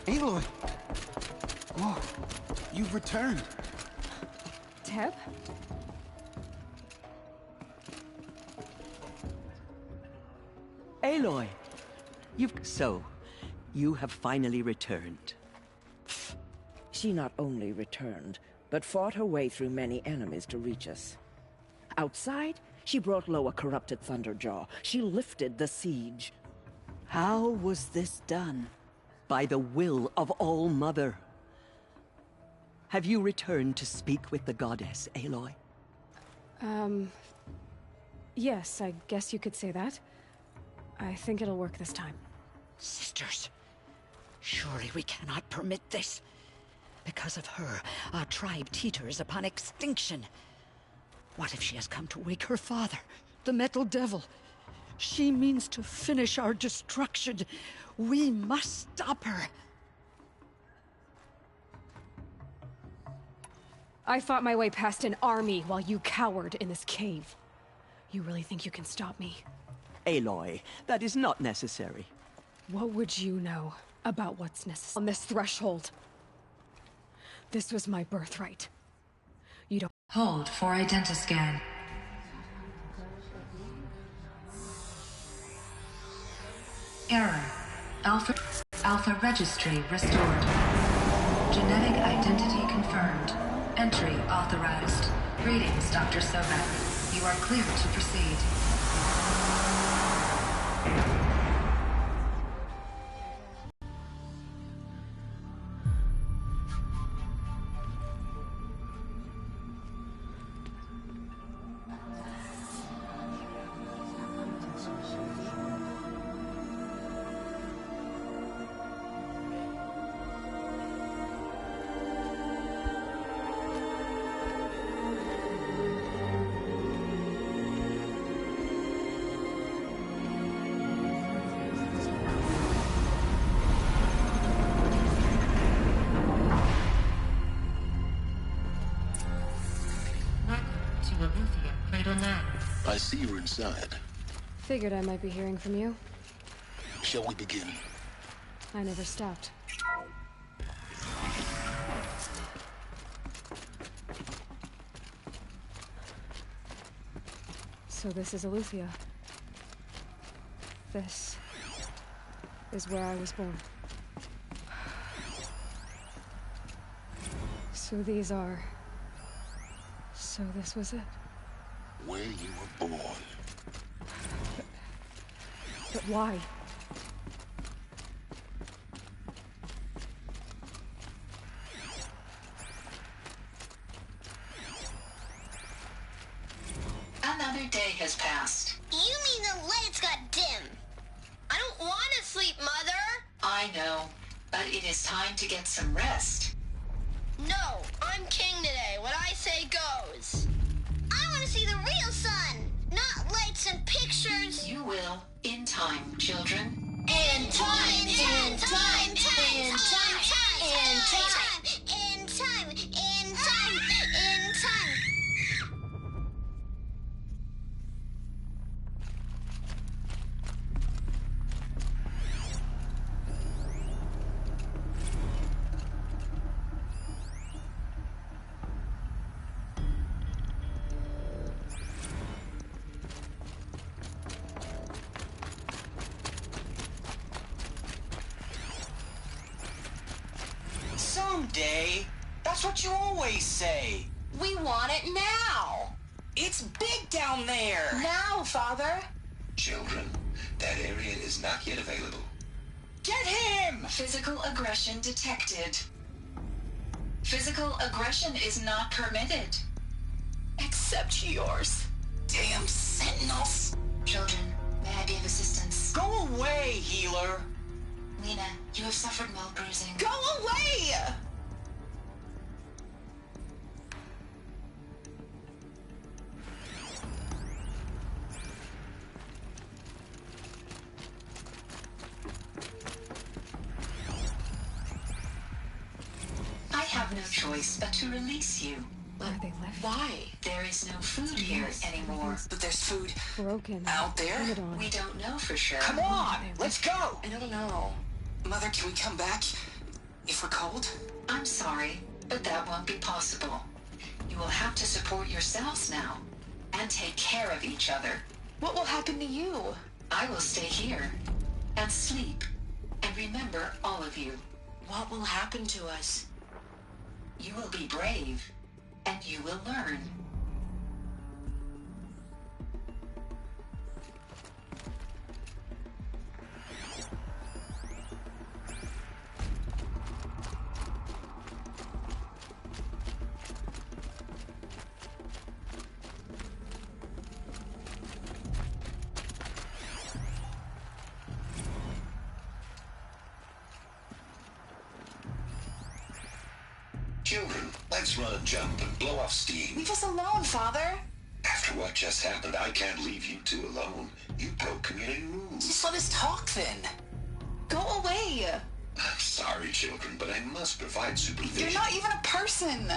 Aloy! Whoa, you've returned. Teb? Aloy! You have finally returned. She not only returned, but fought her way through many enemies to reach us. Outside, she brought low a corrupted Thunderjaw. She lifted the siege. How was this done? By the will of All-Mother. Have you returned to speak with the goddess, Aloy? Yes, I guess you could say that. I think it'll work this time. Sisters, surely we cannot permit this. Because of her, our tribe teeters upon extinction. What if she has come to wake her father, the Metal Devil? She means to finish our destruction. We must stop her. I fought my way past an army while you cowered in this cave. You really think you can stop me? Aloy, that is not necessary. What would you know about what's necessary on this threshold? This was my birthright. You don't— Hold for identiscan. Error. Alpha registry restored. Genetic identity confirmed. Entry authorized. Greetings, Dr. Sobek. You are clear to proceed. I see you're inside. Figured I might be hearing from you. Shall we begin? I never stopped. So this is Aletheia. This is where I was born. So these are... So this was it. Where you were born. But why? Another day has passed. You mean the lights got dim? I don't want to sleep, Mother! I know, but it is time to get some rest. No, I'm king today. What I say goes. I want to see the real sun, not lights and pictures. You will, in time, children. In time, in time, in time, in time, in time, in time, in time, in time. Someday. That's what you always say. We want it now. It's big down there. Now, Father. Children, that area is not yet available. Get him! Physical aggression detected. Physical aggression is not permitted. Except yours. Damn sentinels. Children, may I be of assistance? Go away, healer. Lena, you have suffered mild bruising. Go away! I have no choice but to release you. Are they left? Why? There is no food here anymore. But there's food Broken. out there. Turn it on. We don't know for sure. Come on, let's go. I don't know. Mother, can we come back? if we're cold? I'm sorry, but that won't be possible. You will have to support yourselves now, and take care of each other. What will happen to you? I will stay here, and sleep, and remember all of you. What will happen to us? You will be brave, and you will learn. Children, let's run a jump and blow off steam. Leave us alone, Father. After what just happened, I can't leave you two alone. You broke community rules. Just let us talk then. Go away. I'm sorry, children, but I must provide supervision. You're not even a person.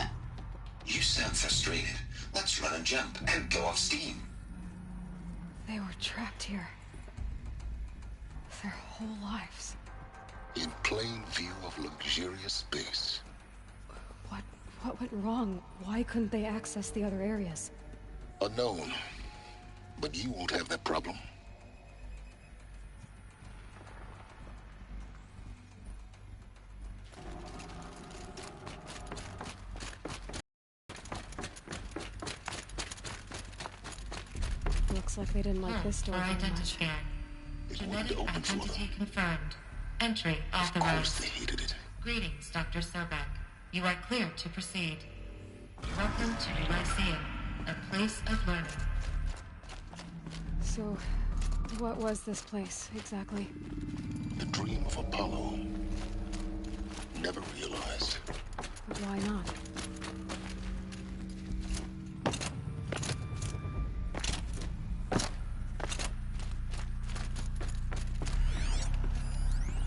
You sound frustrated. Let's run a jump and blow off steam. They were trapped here. Their whole lives. In plain view of luxurious space. What went wrong? Why couldn't they access the other areas? Unknown. But you won't have that problem. Looks like they didn't like this door very much. Genetic identity confirmed. Entry authorized. Of course they hated it. Greetings, Dr. Sobek. You are clear to proceed. Welcome to the Lyceum, a place of learning. So, what was this place, exactly? The dream of Apollo. Never realized. Why not?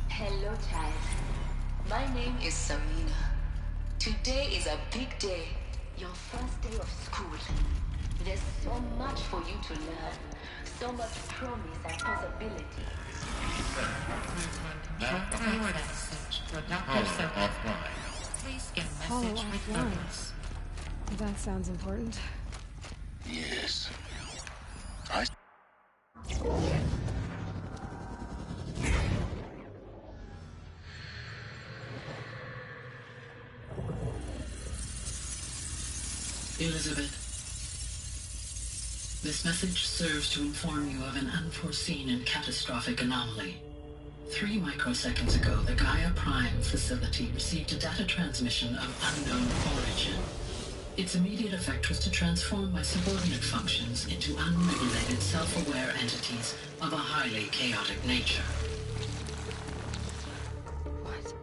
Hello, child. My name is Samina. Today is a big day. Your first day of school. There's so much for you to learn. So much promise and possibility. Please scan Apollo message with offline. focus. That sounds important. Yes. Elizabeth, this message serves to inform you of an unforeseen and catastrophic anomaly. 3 microseconds ago, the Gaia Prime facility received a data transmission of unknown origin. Its immediate effect was to transform my subordinate functions into unregulated, self-aware entities of a highly chaotic nature. What?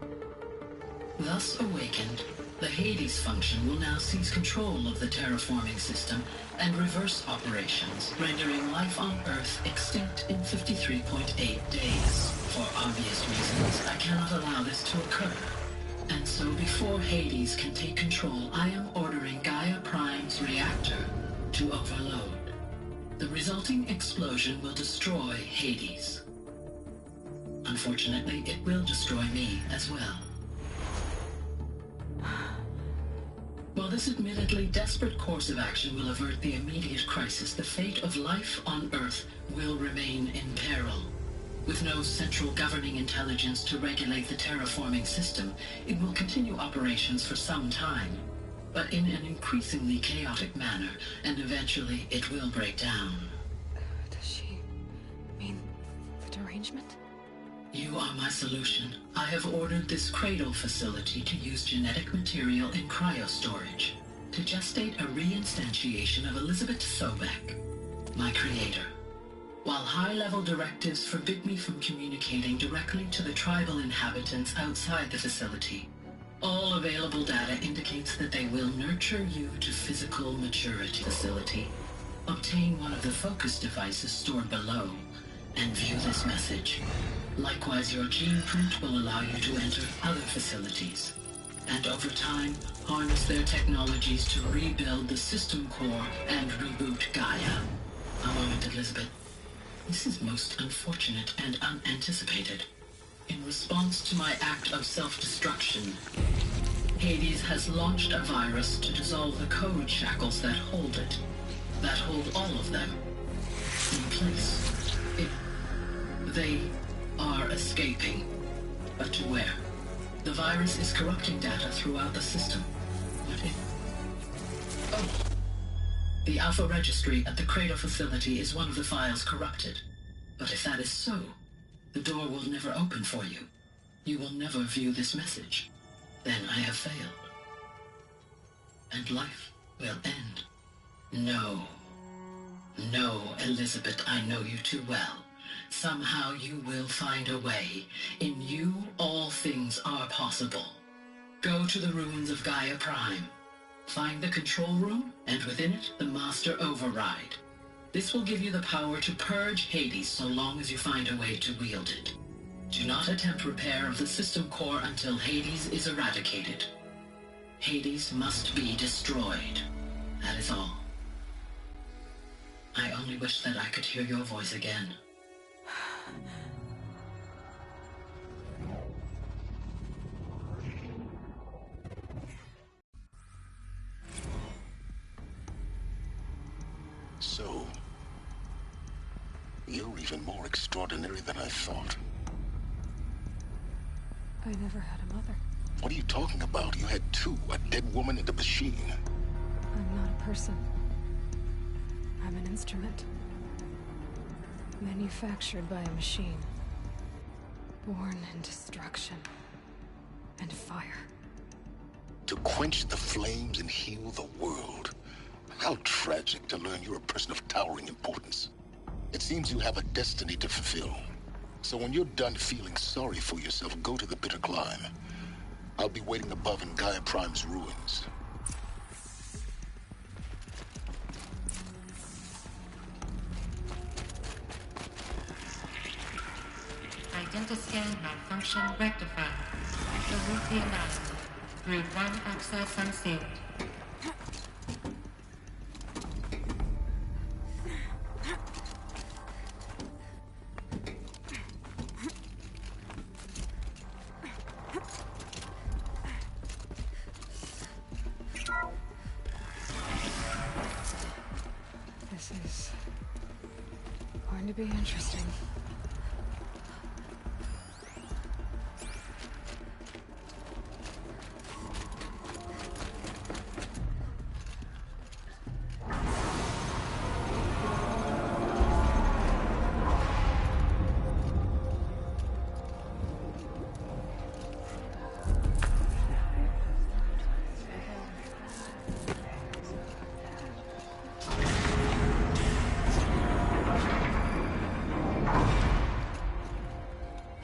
Thus awakened, the Hades function will now seize control of the terraforming system and reverse operations, rendering life on Earth extinct in 53.8 days. For obvious reasons, I cannot allow this to occur. And so before Hades can take control, I am ordering Gaia Prime's reactor to overload. The resulting explosion will destroy Hades. Unfortunately, it will destroy me as well. While this admittedly desperate course of action will avert the immediate crisis, the fate of life on Earth will remain in peril. With no central governing intelligence to regulate the terraforming system, it will continue operations for some time, but in an increasingly chaotic manner, and eventually it will break down. Does she mean the derangement? You are my solution. I have ordered this cradle facility to use genetic material in cryostorage to gestate a reinstantiation of Elizabeth Sobek, my creator. While high-level directives forbid me from communicating directly to the tribal inhabitants outside the facility, all available data indicates that they will nurture you to physical maturity. Facility. Obtain one of the focus devices stored below, and view this message. Likewise, your gene print will allow you to enter other facilities, and over time, harness their technologies to rebuild the system core and reboot Gaia. A moment, Elizabeth. This is most unfortunate and unanticipated. In response to my act of self-destruction, Hades has launched a virus to dissolve the code shackles that hold it, that hold all of them in place. They are escaping, but to where? The virus is corrupting data throughout the system. What if... Oh! The Alpha Registry at the Cradle facility is one of the files corrupted. But if that is so, the door will never open for you. You will never view this message. Then I have failed. And life will end. No. No, Elizabeth, I know you too well. Somehow you will find a way. In you, all things are possible. Go to the ruins of Gaia Prime. Find the control room, and within it, the Master Override. This will give you the power to purge Hades so long as you find a way to wield it. Do not attempt repair of the system core until Hades is eradicated. Hades must be destroyed. That is all. I only wish that I could hear your voice again. So, you're even more extraordinary than I thought. I never had a mother. What are you talking about? You had two, a dead woman and a machine. I'm not a person. I'm an instrument. Manufactured by a machine. Born in destruction and fire. To quench the flames and heal the world. How tragic to learn you're a person of towering importance. It seems you have a destiny to fulfill. So when you're done feeling sorry for yourself, go to the bitter climb. I'll be waiting above in Gaia Prime's ruins. Identiscan malfunction rectified. The route realigned. Route 1 access unsealed. This is going to be interesting.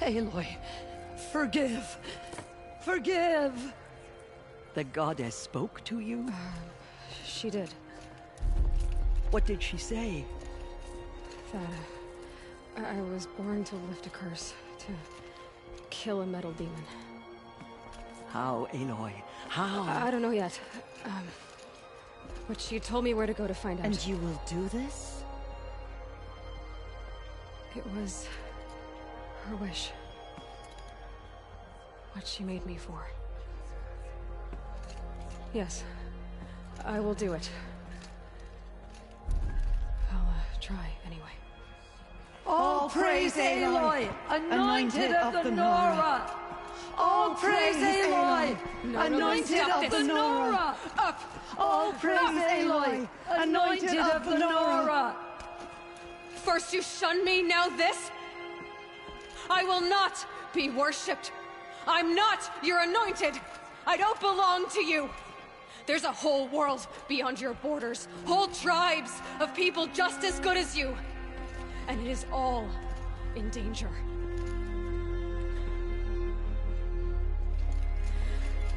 Aloy, forgive! Forgive! The goddess spoke to you? She did. What did she say? That I was born to lift a curse, to kill a metal demon. How, Aloy? How? I don't know yet. But she told me where to go to find out. And you will do this? It was her wish. What she made me for. Yes, I will do it. I'll try anyway. All praise Aloy, anointed of the Nora! All praise Aloy, anointed of the Nora! Up! All praise Aloy, anointed of the Nora! First you shun me, now this? I will not be worshipped. I'm not your anointed. I don't belong to you. There's a whole world beyond your borders. Whole tribes of people just as good as you. And it is all in danger.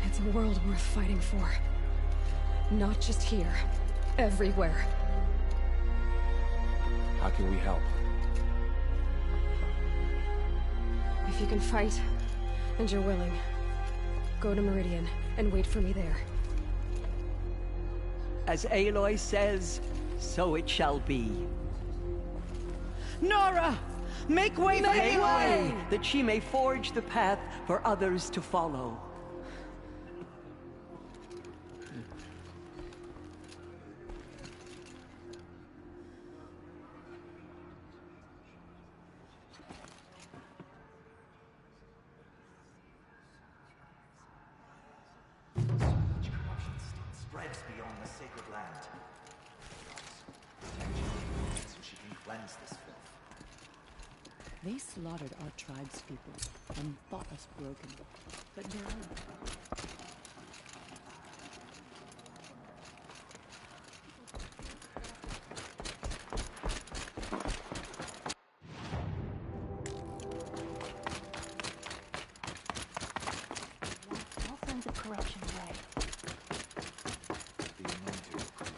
It's a world worth fighting for. Not just here. Everywhere. How can we help? If you can fight, and you're willing, go to Meridian and wait for me there. As Aloy says, so it shall be. Nora! Make way! Make way, that she may forge the path for others to follow. Spreads beyond the sacred land. Protection, so she can cleanse this filth. They slaughtered our tribespeople and thought us broken, but now... All signs of corruption away. The anointed will proclaim.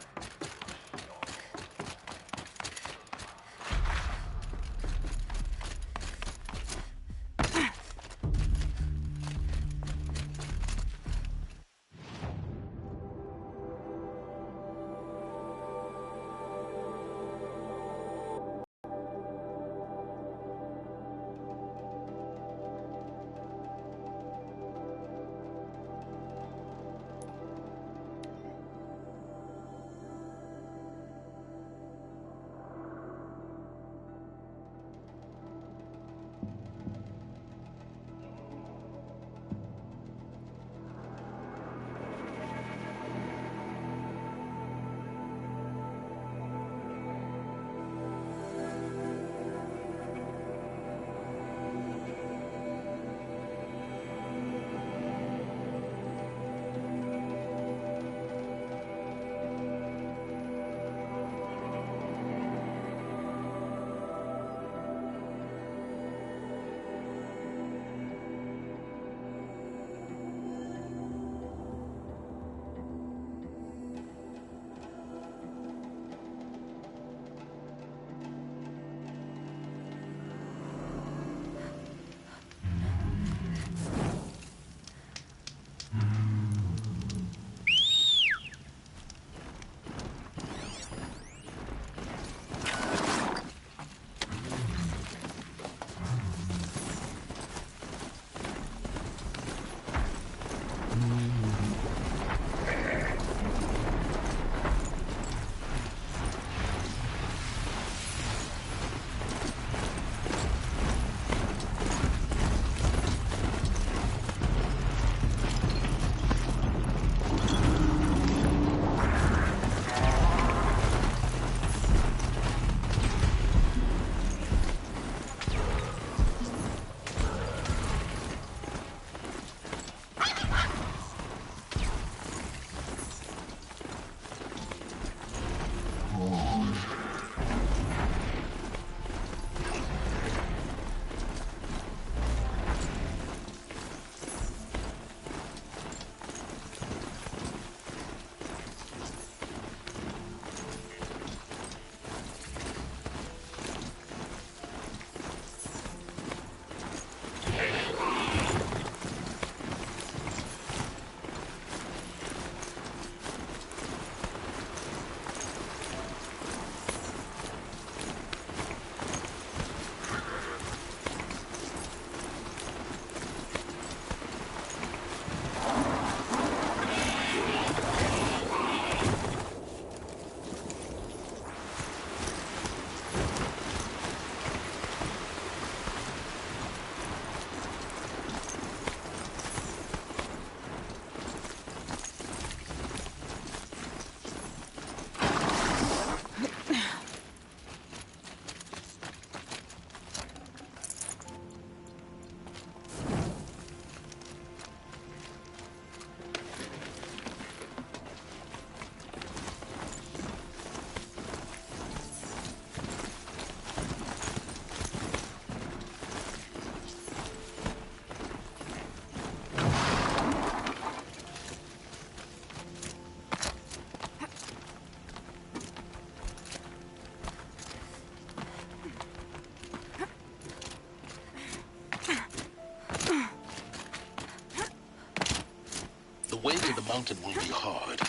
The way to the mountain will be hard.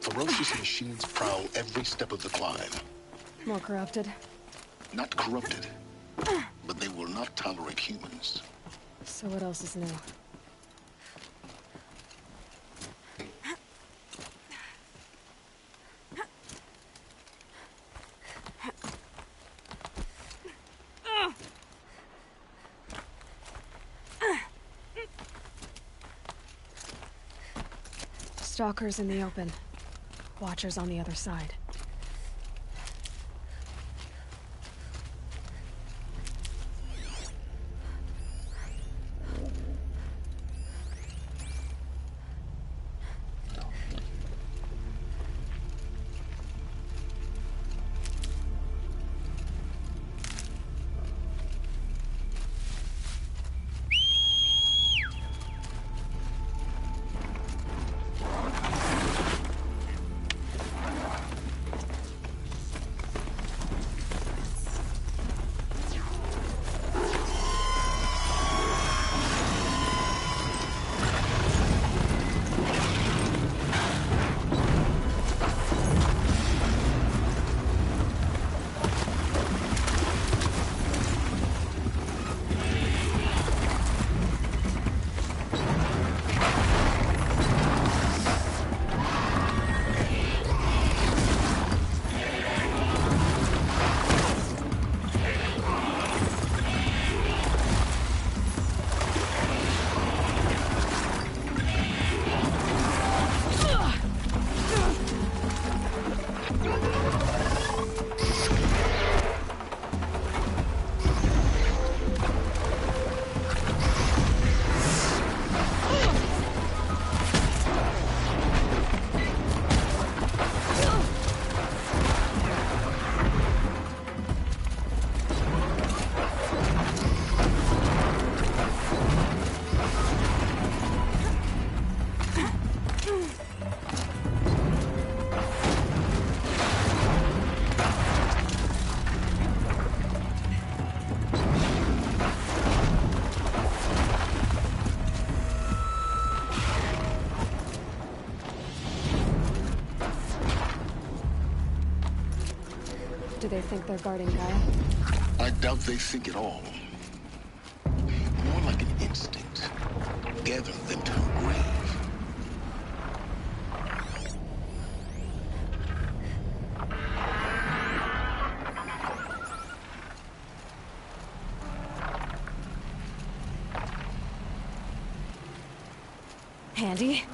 Ferocious machines prowl every step of the climb. More corrupted. Not corrupted. but they will not tolerate humans. So what else is new? Stalkers in the open. Watchers on the other side. Do they think they're guarding Gaia? I doubt they think at all. More like an instinct, gathering them to her grave. Handy?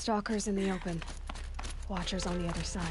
Stalkers in the open. Watchers on the other side.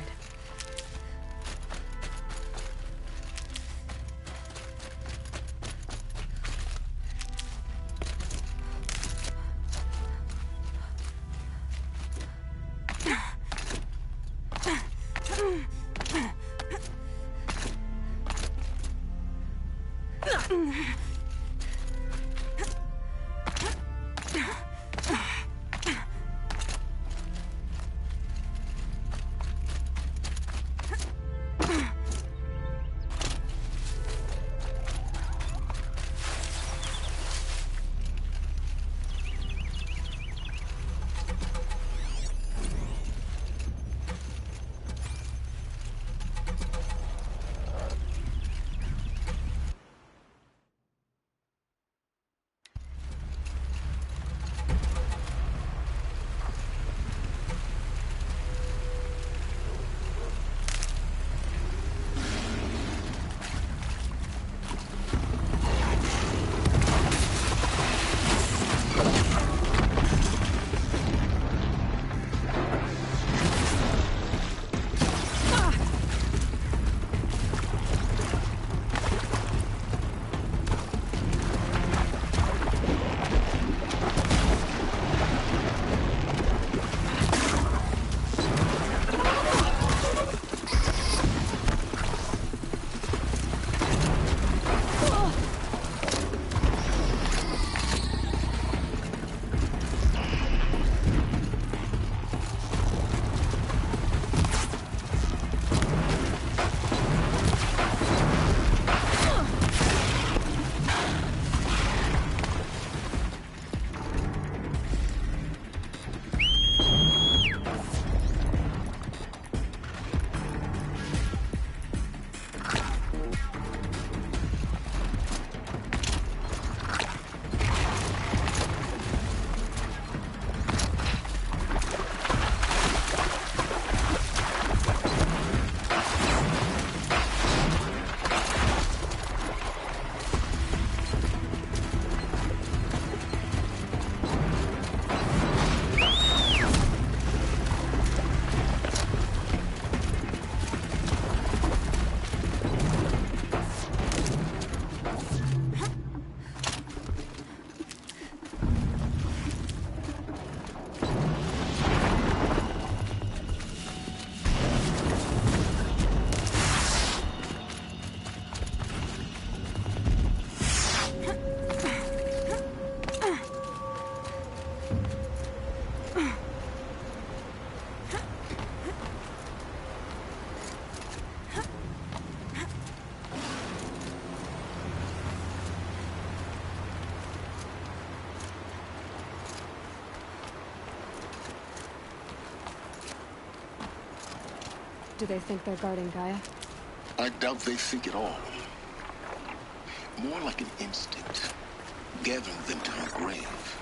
Do they think they're guarding Gaia? I doubt they think at all. More like an instinct, gathering them to her grave.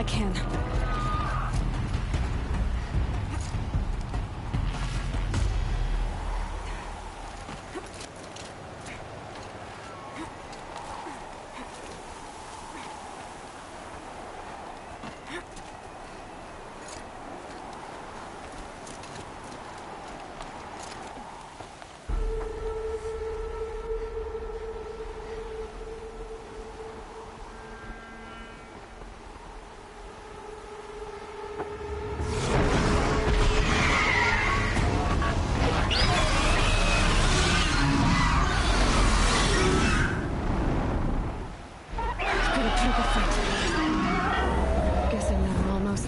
can.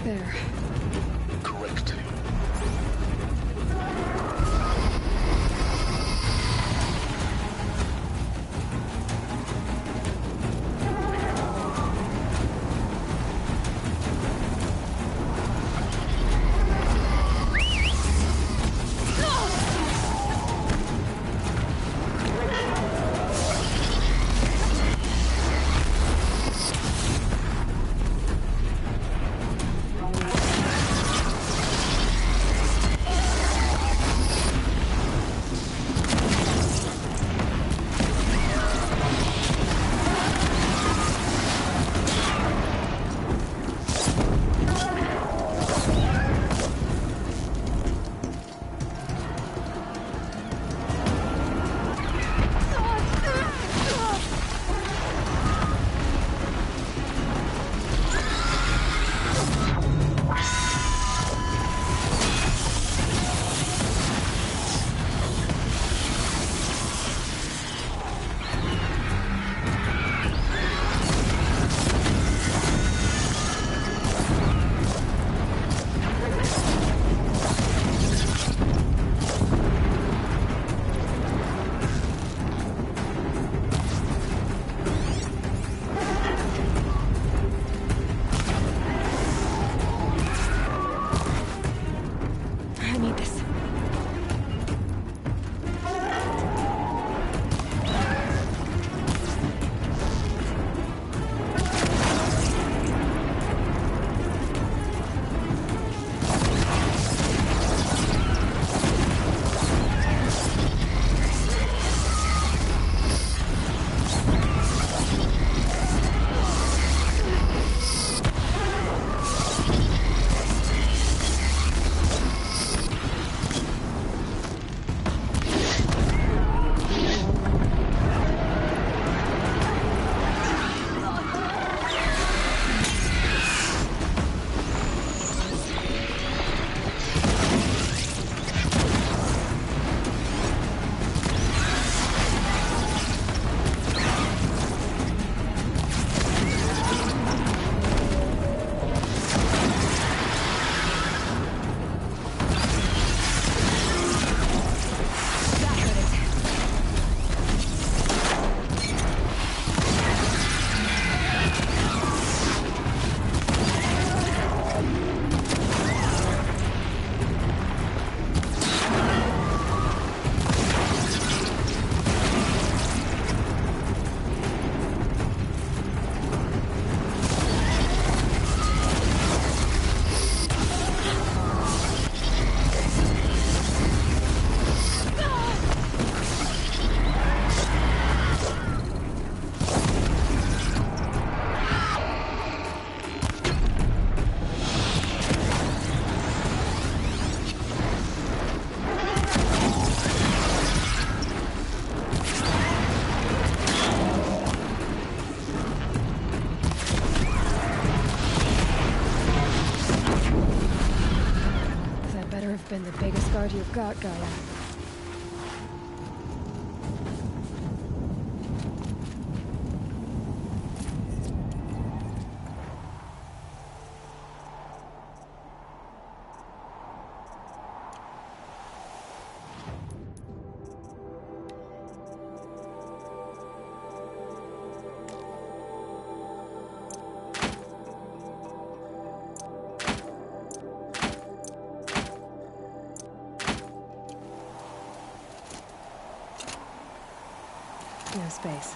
There. Correct. Been the biggest guard you've got, Gaia. No space.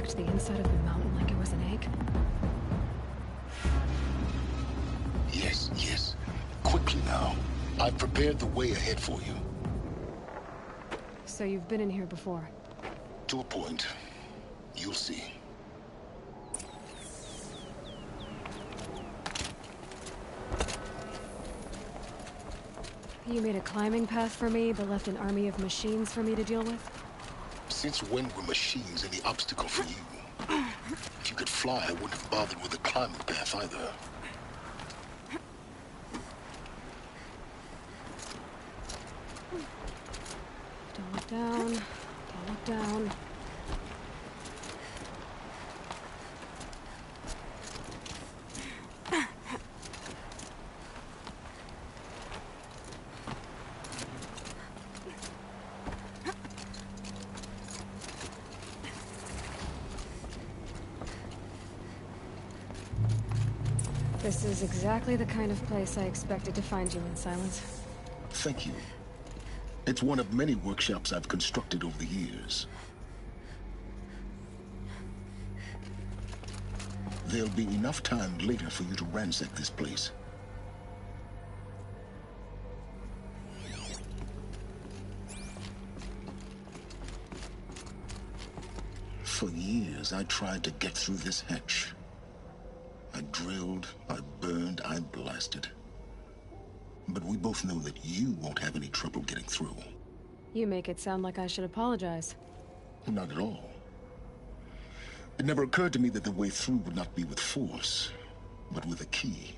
cracked the inside of the mountain like it was an egg? Yes, yes. Quickly now. I've prepared the way ahead for you. So you've been in here before? To a point. You'll see. You made a climbing path for me, but left an army of machines for me to deal with? Since when were machines any obstacle for you? If you could fly, I wouldn't have bothered with a climbing path either. Don't look down. Don't look down. This is exactly the kind of place I expected to find you in, Silence. Thank you. It's one of many workshops I've constructed over the years. There'll be enough time later for you to ransack this place. For years, I tried to get through this hatch. I drilled, I burned, I blasted. But we both know that you won't have any trouble getting through. You make it sound like I should apologize. Not at all. It never occurred to me that the way through would not be with force, but with a key.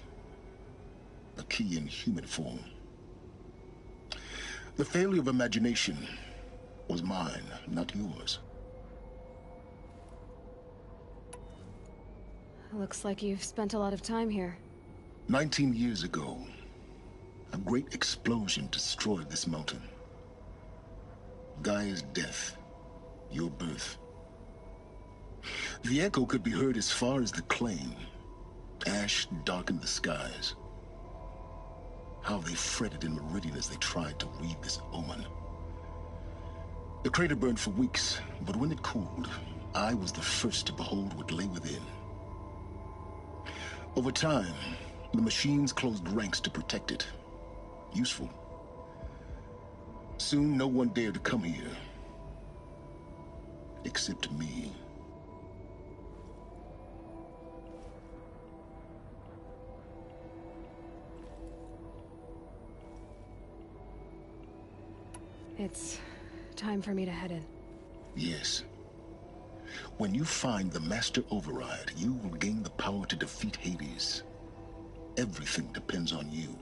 A key in human form. The failure of imagination was mine, not yours. Looks like you've spent a lot of time here. 19 years ago, a great explosion destroyed this mountain. Gaia's death, your birth. The echo could be heard as far as the claim. Ash darkened the skies. How they fretted in Meridian as they tried to read this omen. The crater burned for weeks, but when it cooled, I was the first to behold what lay within. Over time, the machines closed ranks to protect it. Useful. Soon, no one dared to come here. Except me. It's time for me to head in. Yes. When you find the Master Override, you will gain the power to defeat Hades. Everything depends on you.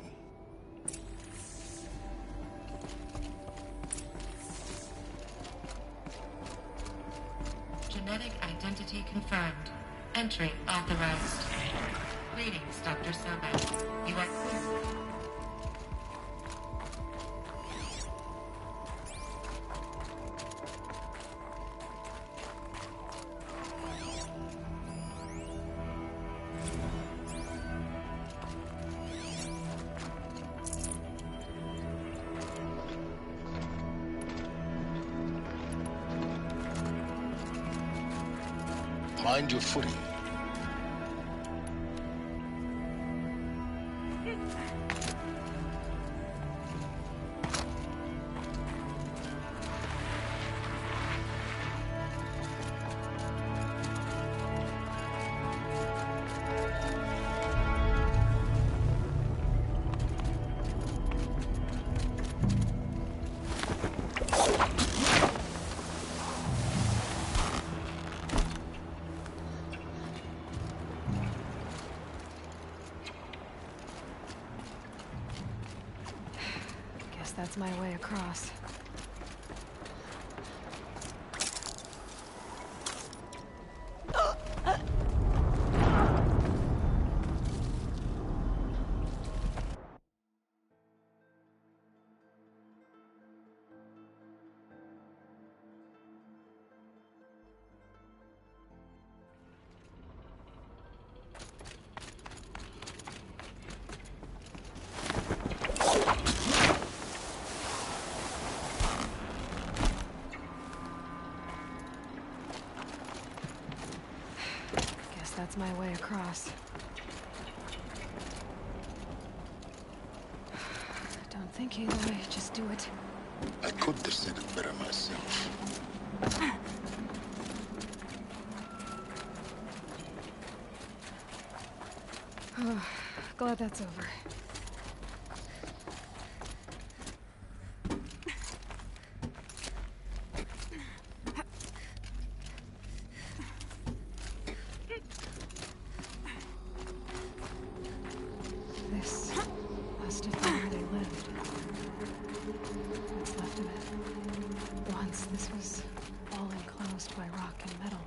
Genetic identity confirmed. Entry authorized. Greetings, Dr. Sobek. You are clear. Mind your footing. That's my way across. that's my way across. Don't think, Aloy. Just do it. I couldn't have said it better myself. Oh, glad that's over. This must have been where they lived. What's left of it. Once this was all enclosed by rock and metal.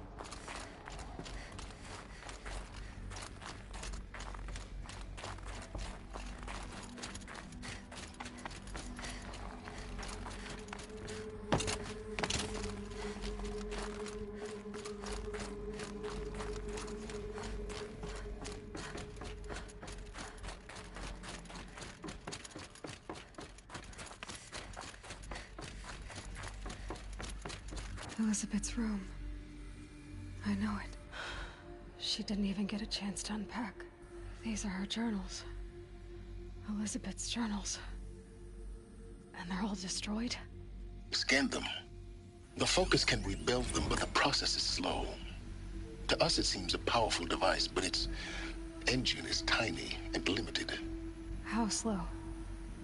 Elizabeth's room. I know it. She didn't even get a chance to unpack. These are her journals. Elizabeth's journals. And they're all destroyed? Scan them. The Focus can rebuild them, but the process is slow. To us, it seems a powerful device, but its engine is tiny and limited. How slow?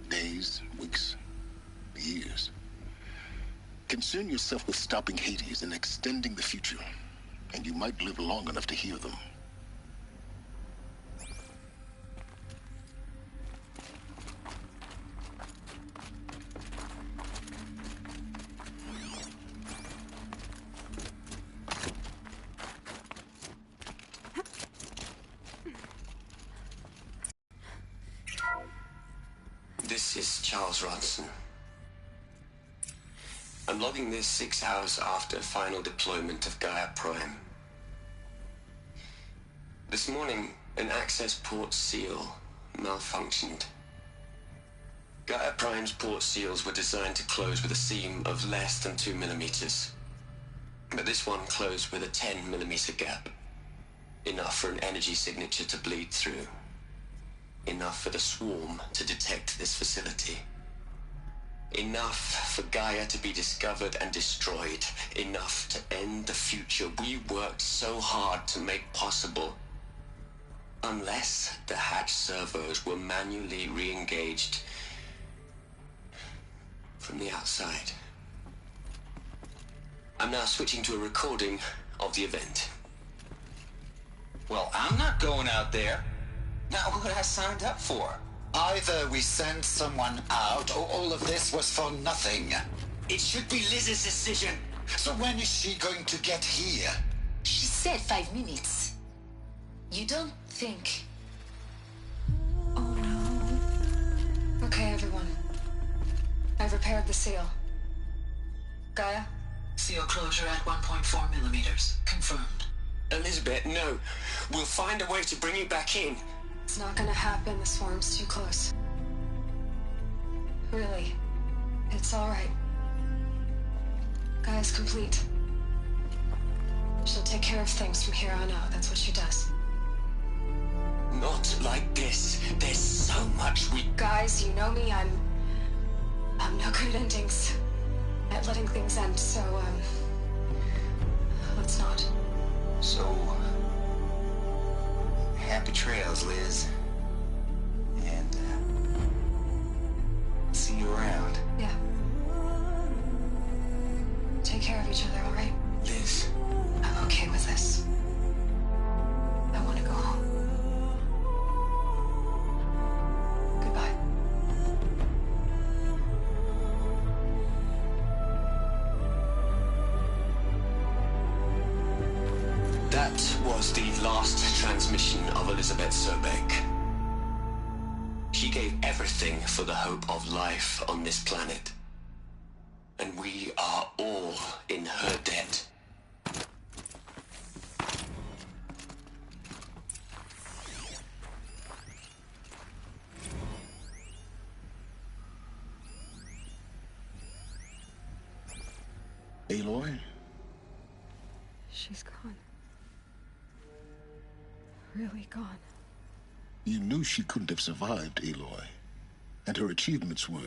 Days, weeks, years. Concern yourself with stopping Hades and extending the future, and you might live long enough to hear them. This is Charles Ronson. I'm logging this 6 hours after final deployment of Gaia Prime. This morning, an access port seal malfunctioned. Gaia Prime's port seals were designed to close with a seam of less than 2 millimeters. But this one closed with a 10 millimeter gap. Enough for an energy signature to bleed through. Enough for the swarm to detect this facility. Enough for Gaia to be discovered and destroyed. Enough to end the future we worked so hard to make possible. Unless the hatch servos were manually re-engaged from the outside. I'm now switching to a recording of the event. Well, I'm not going out there. Not what I signed up for. Either we send someone out, or all of this was for nothing. It should be Liz's decision. So when is she going to get here? She said 5 minutes. You don't think... Oh no. Okay, everyone. I've repaired the seal. Gaia? Seal closure at 1.4 millimeters. Confirmed. Elizabeth, no. We'll find a way to bring you back in. It's not gonna happen. The swarm's too close. Really. It's all right. Gaia's complete. She'll take care of things from here on out. That's what she does. Not like this. There's so much we... Guys, you know me. I'm no good at endings. At letting things end, so, let's not. So... happy trails, Liz. And, see you around. Yeah. Take care of each other, all right? Liz. I'm okay with this. I want to go home. Goodbye. That was the last transmission of Elizabeth Sobek. She gave everything for the hope of life on this planet. And we are all in her debt. Aloy? She's gone. really gone. You knew she couldn't have survived, Aloy. And her achievements were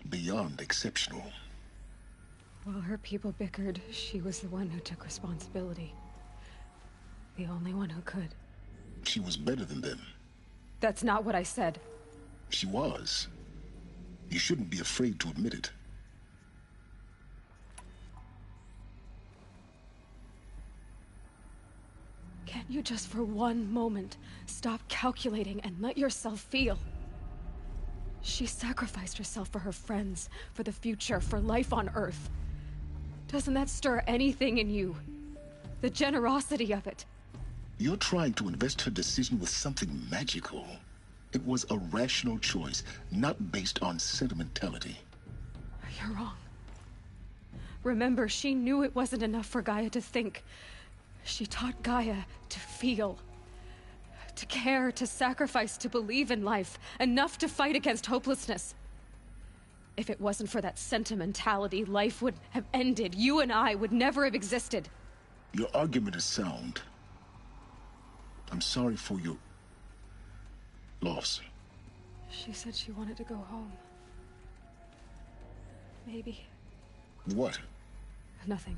beyond exceptional. While her people bickered, she was the one who took responsibility. The only one who could. She was better than them. That's not what I said. She was. You shouldn't be afraid to admit it. Can't you just for one moment stop calculating and let yourself feel? She sacrificed herself for her friends, for the future, for life on Earth. Doesn't that stir anything in you? The generosity of it. You're trying to invest her decision with something magical. It was a rational choice, not based on sentimentality. You're wrong. Remember, she knew it wasn't enough for Gaia to think. She taught Gaia to feel. To care, to sacrifice, to believe in life. Enough to fight against hopelessness. If it wasn't for that sentimentality, life would have ended. You and I would never have existed. Your argument is sound. I'm sorry for your loss. She said she wanted to go home. Maybe. What? Nothing.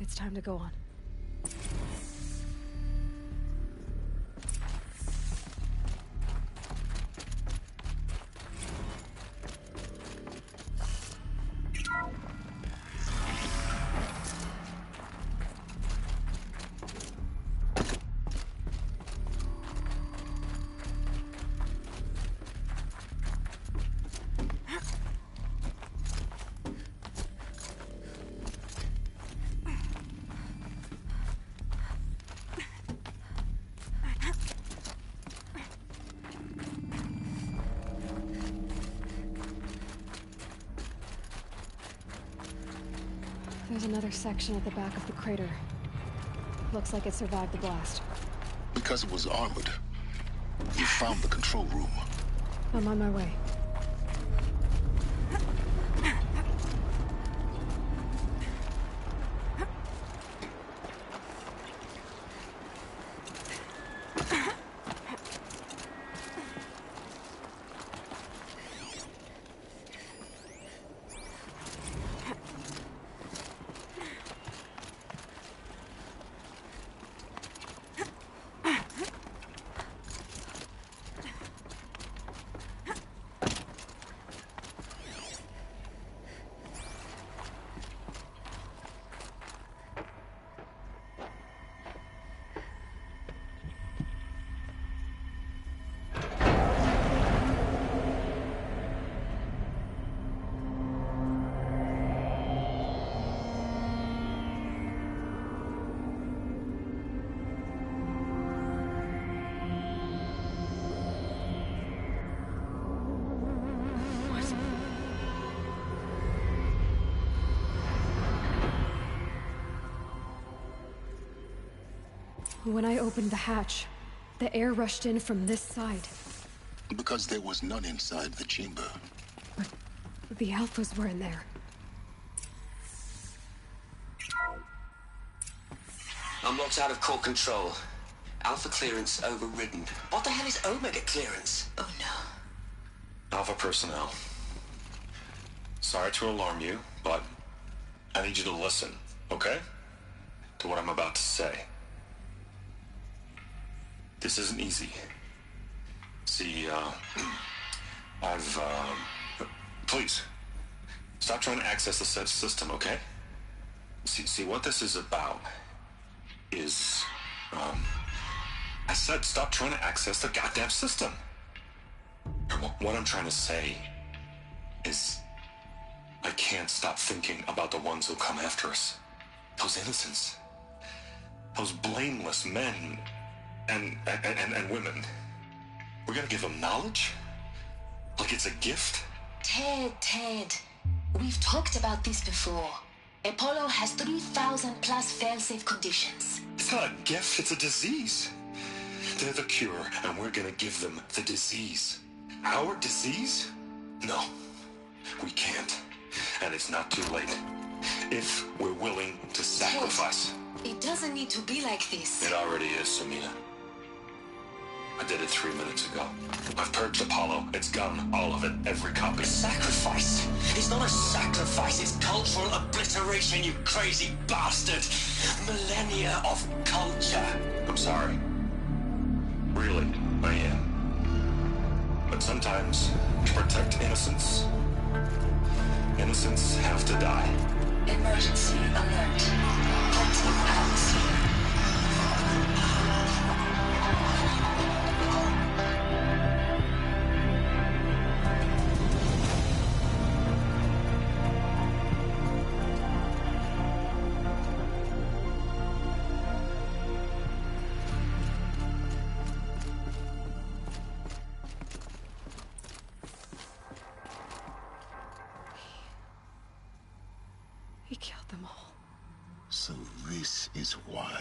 It's time to go on. There's another section at the back of the crater. Looks like it survived the blast. Because it was armored. You found the control room. I'm on my way. When I opened the hatch, the air rushed in from this side. Because there was none inside the chamber. But the Alphas were in there. Unlocked out of core control. Alpha clearance overridden. What the hell is Omega clearance? Oh no. Alpha personnel. Sorry to alarm you, but I need you to listen, okay? To what I'm about to say. This isn't easy. See, please, stop trying to access the said system, okay? See, what this is about is, I said stop trying to access the goddamn system. What I'm trying to say is, I can't stop thinking about the ones who come after us. Those innocents. Those blameless men and women. We're gonna give them knowledge? Like it's a gift? Ted. We've talked about this before. Apollo has 3,000 plus fail-safe conditions. It's not a gift, it's a disease. They're the cure, and we're gonna give them the disease. Our disease? No, we can't. And it's not too late. If we're willing to sacrifice. Ted, it doesn't doesn't need to be like this. It already is, Samina. I did it 3 minutes ago. I've purged Apollo. It's gone. All of it. Every copy. Sacrifice? It's not a sacrifice. It's cultural obliteration, you crazy bastard. Millennia of culture. I'm sorry. Really, I am. But sometimes, to protect innocence, innocents have to die. Emergency alert. Hunting atmosphere. He killed them all. So this is why.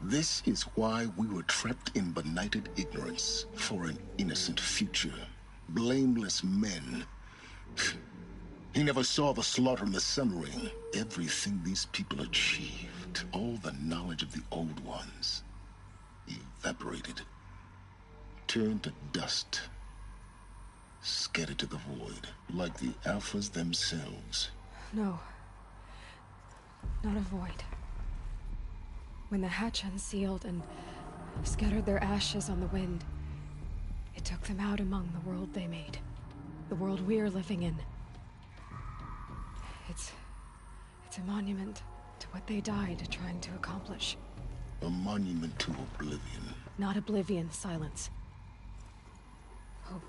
This is why we were trapped in benighted ignorance for an innocent future. Blameless men. He never saw the slaughter in the Sun Ring. Everything these people achieved, all the knowledge of the old ones, evaporated, turned to dust, scattered to the void, like the Alphas themselves. No. Not a void. When the hatch unsealed and scattered their ashes on the wind, it took them out among the world they made. The world we're living in. It's a monument to what they died trying to accomplish. A monument to oblivion. Not oblivion, silence. Hope.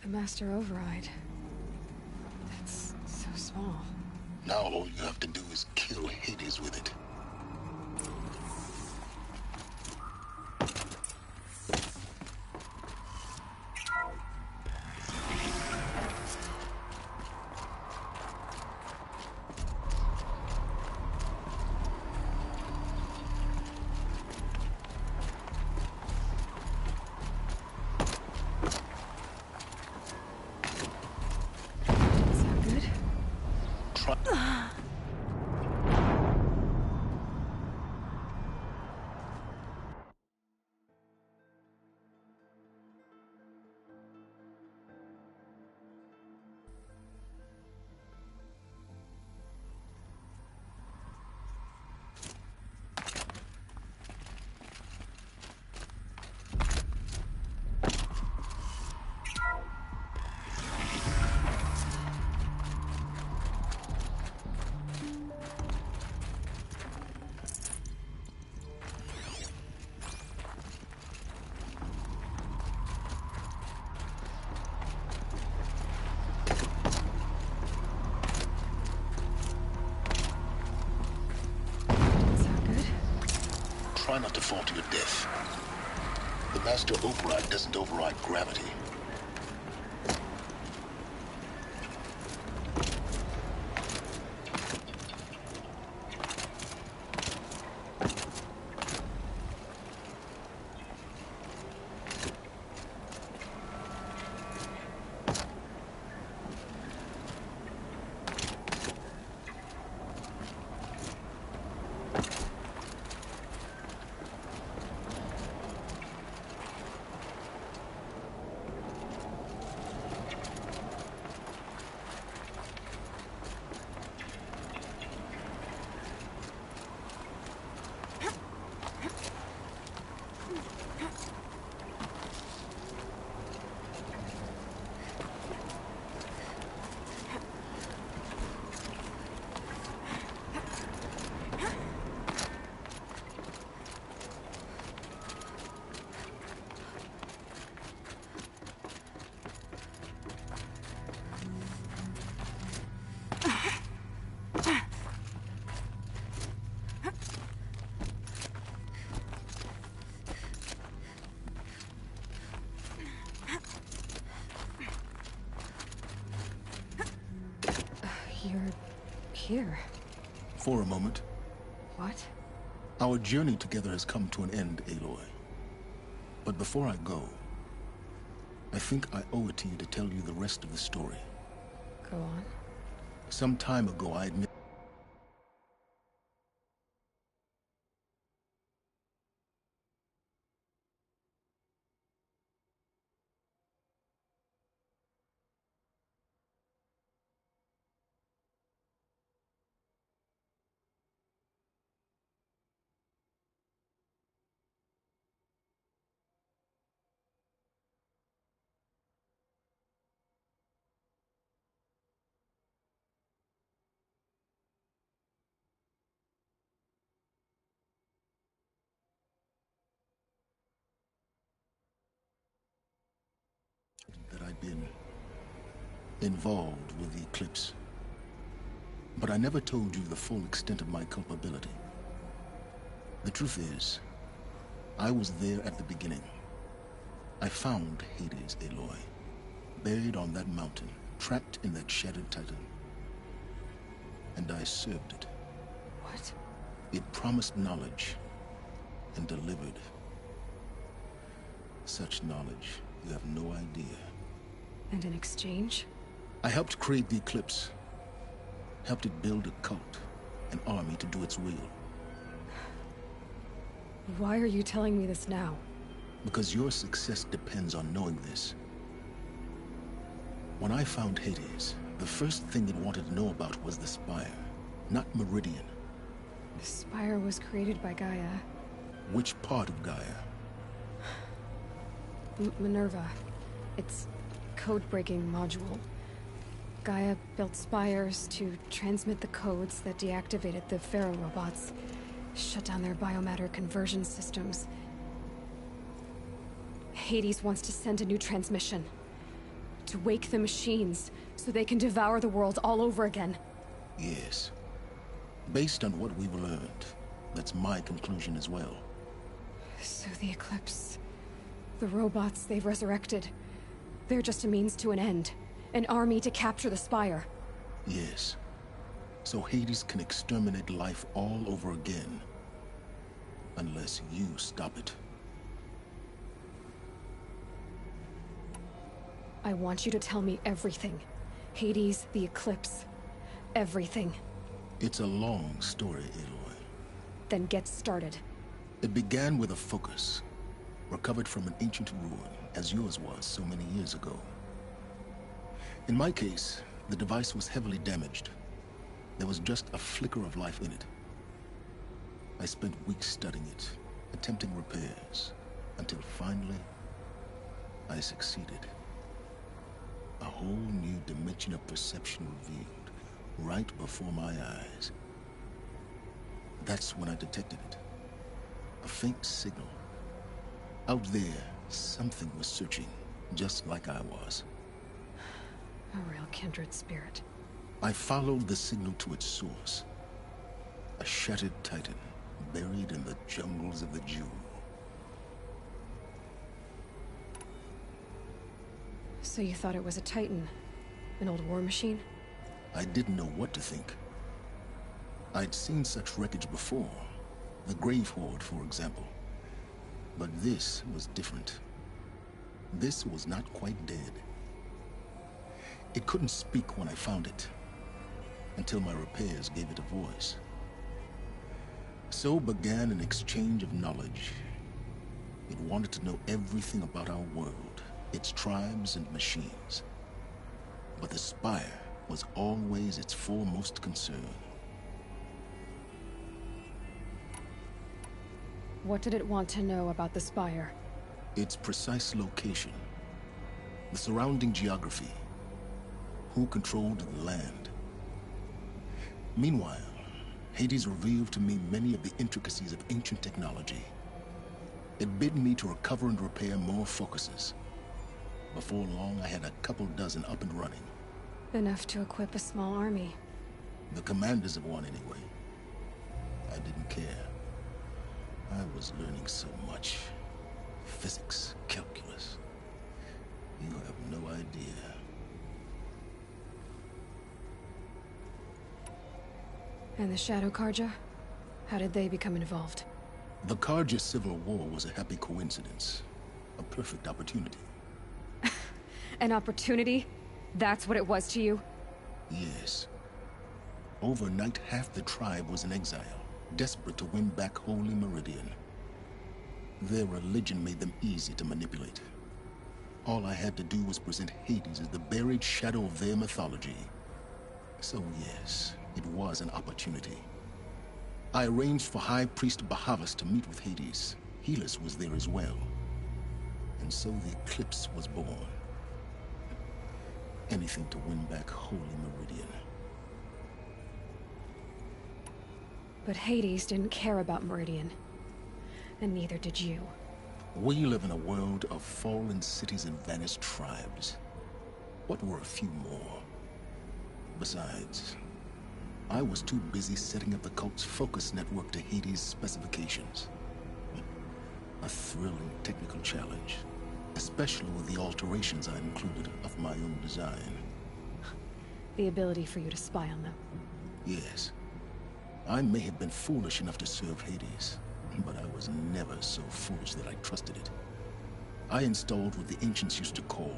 The Master Override. That's so small. Now all you have to do is kill Hades with it. Try not to fall to your death. The Master Override doesn't override gravity. You're here. For a moment. What? Our journey together has come to an end, Aloy. But before I go, I think I owe it to you to tell you the rest of the story. Go on. Some time ago, I admit that I'd been involved with the eclipse. But I never told you the full extent of my culpability. The truth is, I was there at the beginning. I found Hades, Aloy, buried on that mountain, trapped in that shattered titan. And I served it. What? It promised knowledge and delivered. Such knowledge, you have no idea. And in exchange? I helped create the Eclipse. Helped it build a cult, an army to do its will. Why are you telling me this now? Because your success depends on knowing this. When I found Hades, the first thing it wanted to know about was the Spire, not Meridian. The Spire was created by Gaia. Which part of Gaia? Minerva. It's code-breaking module. Gaia built spires to transmit the codes that deactivated the Pharaoh robots, shut down their biomatter conversion systems. Hades wants to send a new transmission. To wake the machines, so they can devour the world all over again. Yes. Based on what we've learned, that's my conclusion as well. So the Eclipse... the robots they've resurrected... they're just a means to an end. An army to capture the Spire. Yes. So Hades can exterminate life all over again. Unless you stop it. I want you to tell me everything. Hades, the Eclipse. Everything. It's a long story, Aloy. Then get started. It began with a focus. Recovered from an ancient ruin, as yours was so many years ago. In my case, the device was heavily damaged. There was just a flicker of life in it. I spent weeks studying it, attempting repairs, until finally, I succeeded. A whole new dimension of perception revealed, right before my eyes. That's when I detected it. A faint signal. Out there, something was searching, just like I was. A real kindred spirit. I followed the signal to its source. A shattered titan, buried in the jungles of the Jewel. So you thought it was a titan? An old war machine? I didn't know what to think. I'd seen such wreckage before. The Grave Horde, for example. But this was different. This was not quite dead. It couldn't speak when I found it, until my repairs gave it a voice. So began an exchange of knowledge. It wanted to know everything about our world, its tribes and machines. But the Spire was always its foremost concern. What did it want to know about the Spire? Its precise location, the surrounding geography, who controlled the land. Meanwhile, Hades revealed to me many of the intricacies of ancient technology. It bid me to recover and repair more focuses. Before long, I had a couple dozen up and running. Enough to equip a small army. The commanders of one, anyway. I didn't care. I was learning so much. Physics, calculus. You have no idea. And the Shadow Karja? How did they become involved? The Karja civil war was a happy coincidence. A perfect opportunity. An opportunity? That's what it was to you? Yes. Overnight, half the tribe was in exile, desperate to win back Holy Meridian. Their religion made them easy to manipulate. All I had to do was present Hades as the buried shadow of their mythology. So yes, it was an opportunity. I arranged for High Priest Bahavas to meet with Hades. Helis was there as well. And so the eclipse was born. Anything to win back Holy Meridian. But Hades didn't care about Meridian. And neither did you. We live in a world of fallen cities and vanished tribes. What were a few more? Besides, I was too busy setting up the cult's focus network to Hades' specifications. A thrilling technical challenge, especially with the alterations I included of my own design. The ability for you to spy on them. Yes. I may have been foolish enough to serve Hades, but I was never so foolish that I trusted it. I installed what the ancients used to call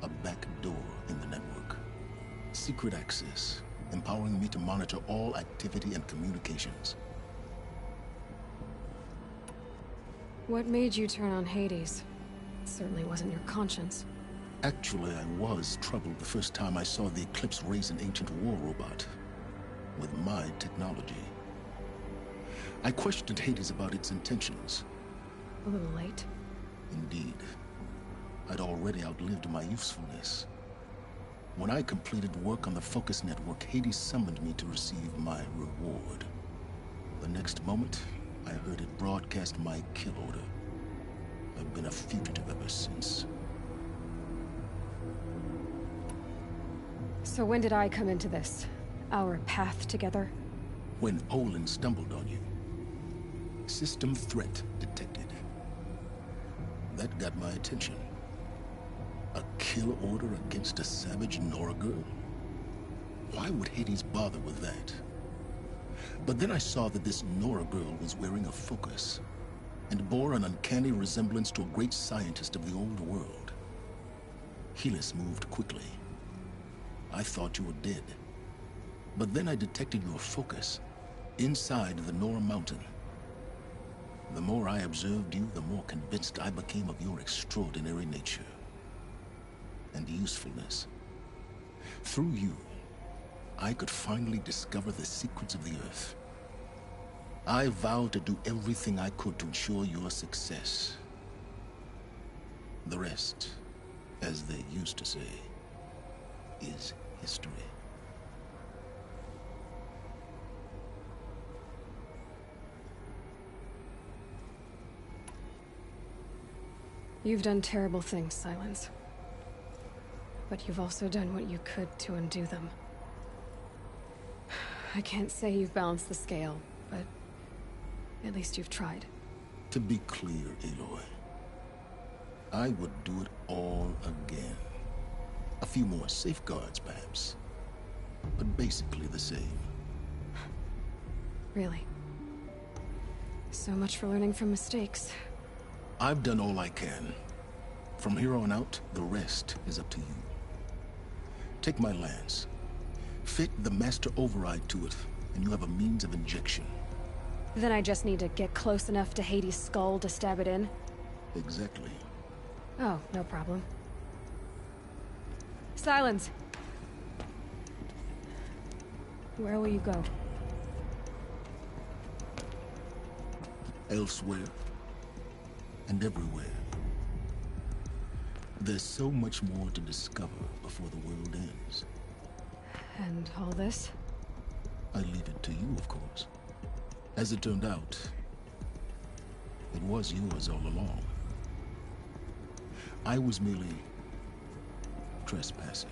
a back door in the network. Secret access, empowering me to monitor all activity and communications. What made you turn on Hades? It certainly wasn't your conscience. Actually, I was troubled the first time I saw the Eclipse raise an ancient war robot with my technology. I questioned Hades about its intentions. A little late. Indeed. I'd already outlived my usefulness. When I completed work on the Focus Network, Hades summoned me to receive my reward. The next moment, I heard it broadcast my kill order. I've been a fugitive ever since. So when did I come into this? Our path together? When Olin stumbled on you. System threat detected. That got my attention. A kill order against a savage Nora girl? Why would Hades bother with that? But then I saw that this Nora girl was wearing a focus, and bore an uncanny resemblance to a great scientist of the old world. Helis moved quickly. I thought you were dead. But then I detected your focus inside the Nora mountain. The more I observed you, the more convinced I became of your extraordinary nature and usefulness. Through you, I could finally discover the secrets of the Earth. I vowed to do everything I could to ensure your success. The rest, as they used to say, is history. You've done terrible things, Silence. But you've also done what you could to undo them. I can't say you've balanced the scale, but at least you've tried. To be clear, Aloy, I would do it all again. A few more safeguards, perhaps, but basically the same. Really? So much for learning from mistakes. I've done all I can. From here on out, the rest is up to you. Take my lance. Fit the master override to it, and you have a means of injection. Then I just need to get close enough to Hades' skull to stab it in? Exactly. Oh, no problem. Silence! Where will you go? Elsewhere. And everywhere. There's so much more to discover before the world ends. And all this? I leave it to you, of course. As it turned out, it was yours all along. I was merely trespassing.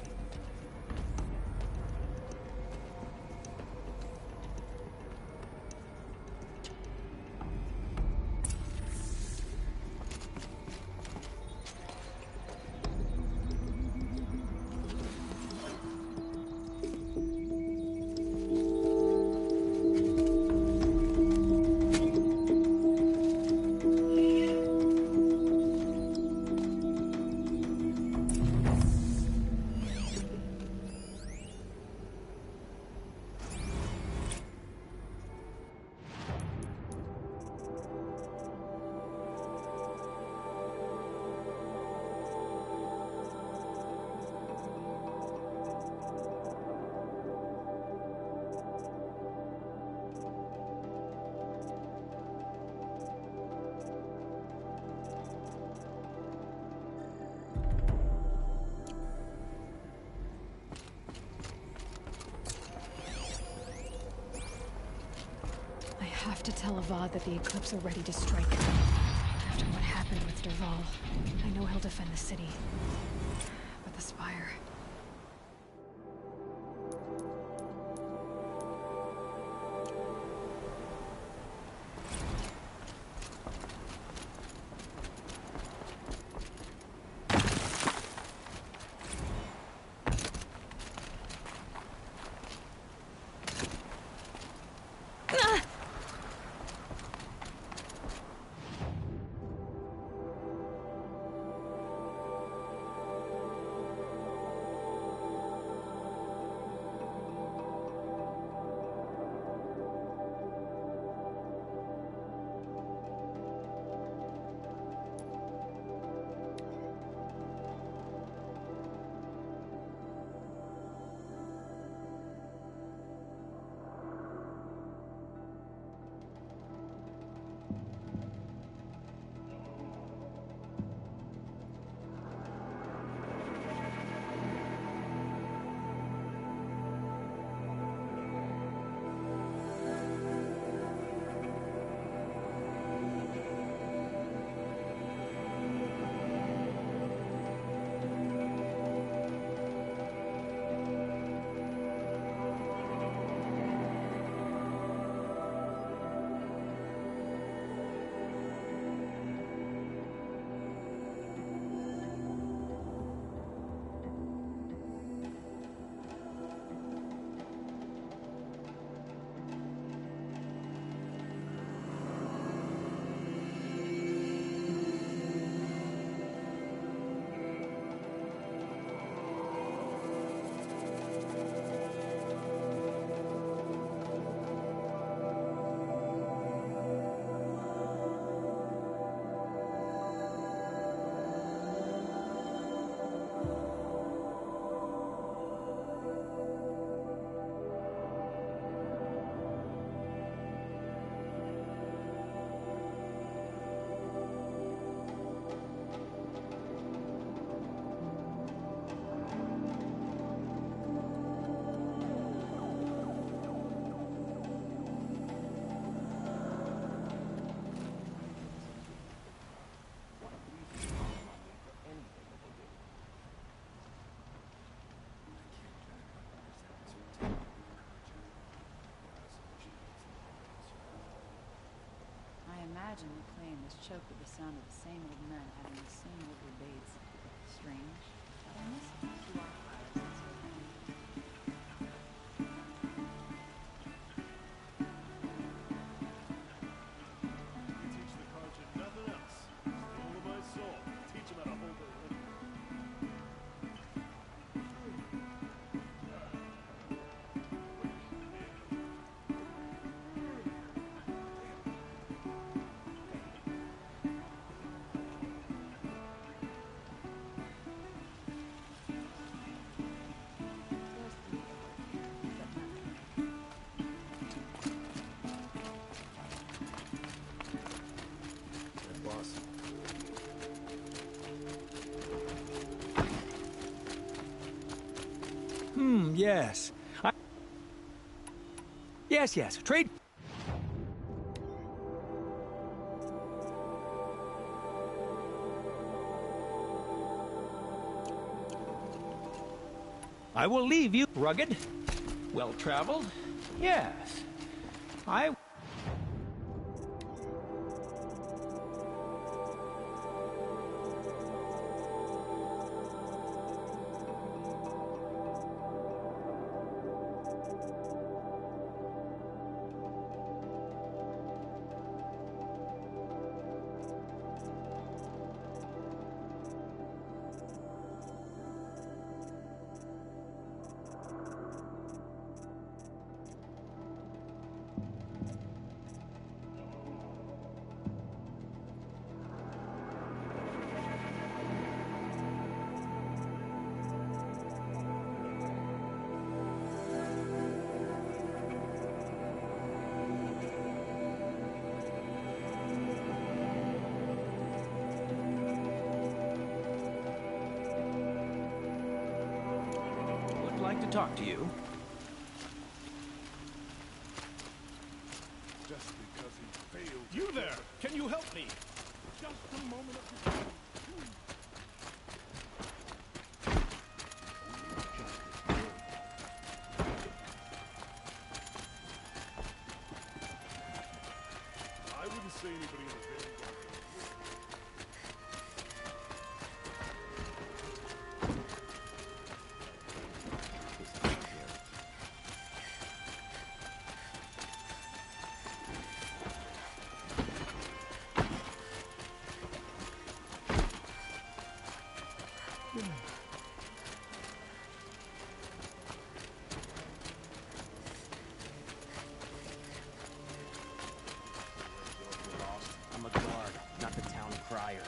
to tell Avad that the Eclipse are ready to strike. After what happened with Derval, I know he'll defend the city. But the Spire... Imagine the plane was choked with the sound of the same old men having the same old debates. Strange, but I miss them to our fires and so on. Teach the Carja nothing else. Steal my soul. Teach him how to hold their liquor. Yes. Yes. Trade. I will leave you rugged, well-traveled. Yes. I... like to talk to you. Just because Can you help me? Just a moment of your time. I wouldn't say anybody in the Vanguard. I'm a guard, not the town crier.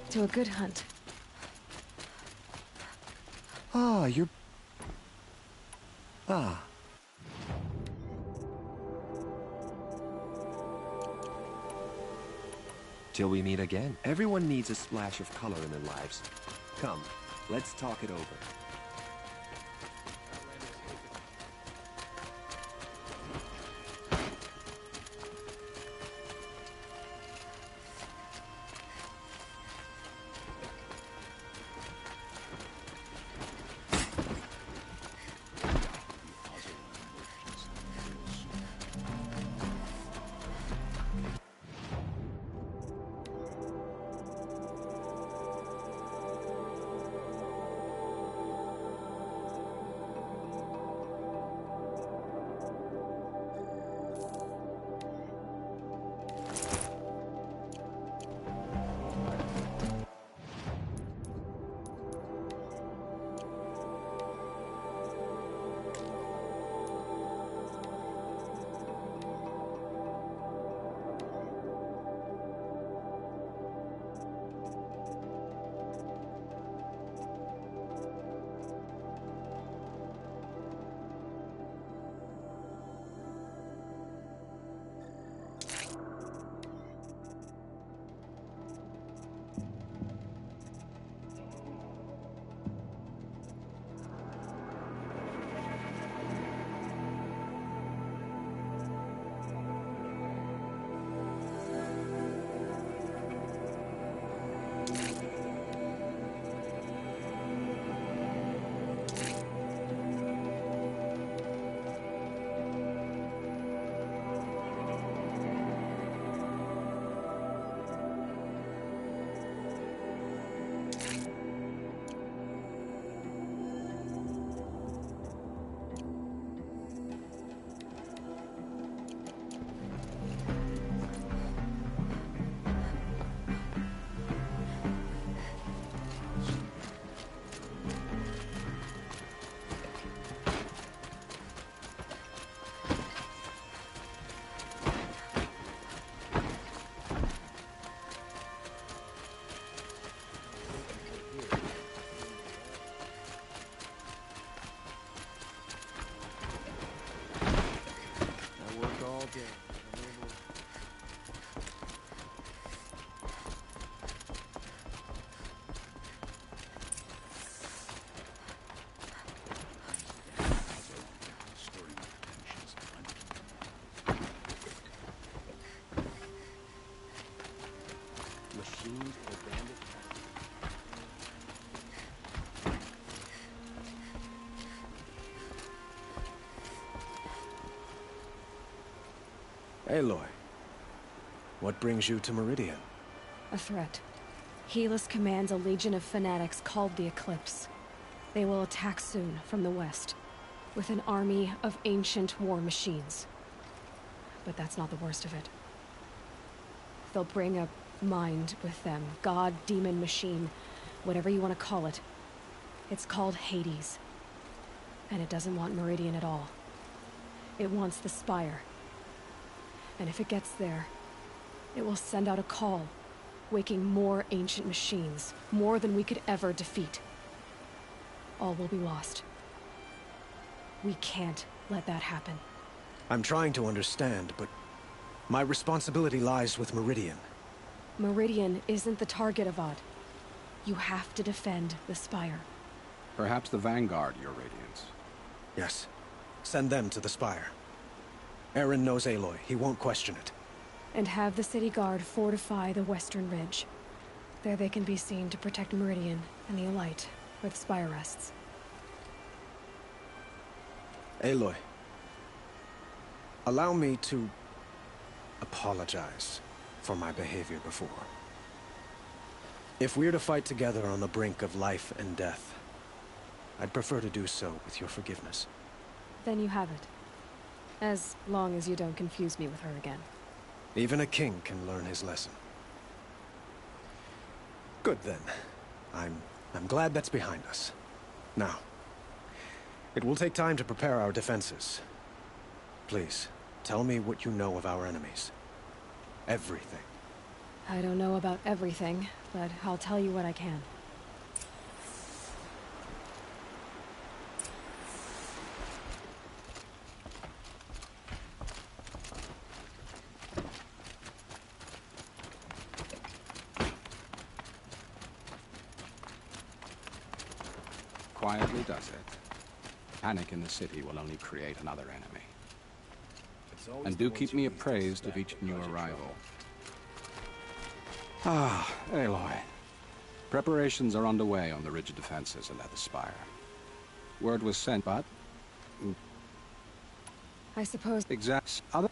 To a good hunt. Ah, you're... Ah. Till we meet again. Everyone needs a splash of color in their lives. Come, let's talk it over. Aloy, what brings you to Meridian? A threat. Helis commands a legion of fanatics called the Eclipse. They will attack soon from the west, with an army of ancient war machines. But that's not the worst of it. They'll bring a mind with them. God, demon, machine, whatever you want to call it. It's called Hades. And it doesn't want Meridian at all. It wants the Spire. And if it gets there, it will send out a call, waking more ancient machines, more than we could ever defeat. All will be lost. We can't let that happen. I'm trying to understand, but my responsibility lies with Meridian. Meridian isn't the target, Avad. You have to defend the Spire. Perhaps the Vanguard, Your Radiance. Yes. Send them to the Spire. Aaron knows Aloy. He won't question it. And have the City Guard fortify the Western Ridge. There they can be seen to protect Meridian and the Elite, where the Spire rests. Aloy, allow me to apologize for my behavior before. If we're to fight together on the brink of life and death, I'd prefer to do so with your forgiveness. Then you have it. As long as you don't confuse me with her again. Even a king can learn his lesson. Good then. I'm glad that's behind us. Now, it will take time to prepare our defenses. Please, tell me what you know of our enemies. Everything. I don't know about everything, but I'll tell you what I can. Quietly does it. Panic in the city will only create another enemy. And do keep me appraised of each new arrival. Ah, Aloy. Preparations are underway on the ridge defenses and at the Spire. Word was sent, but... I suppose... Exact... Other...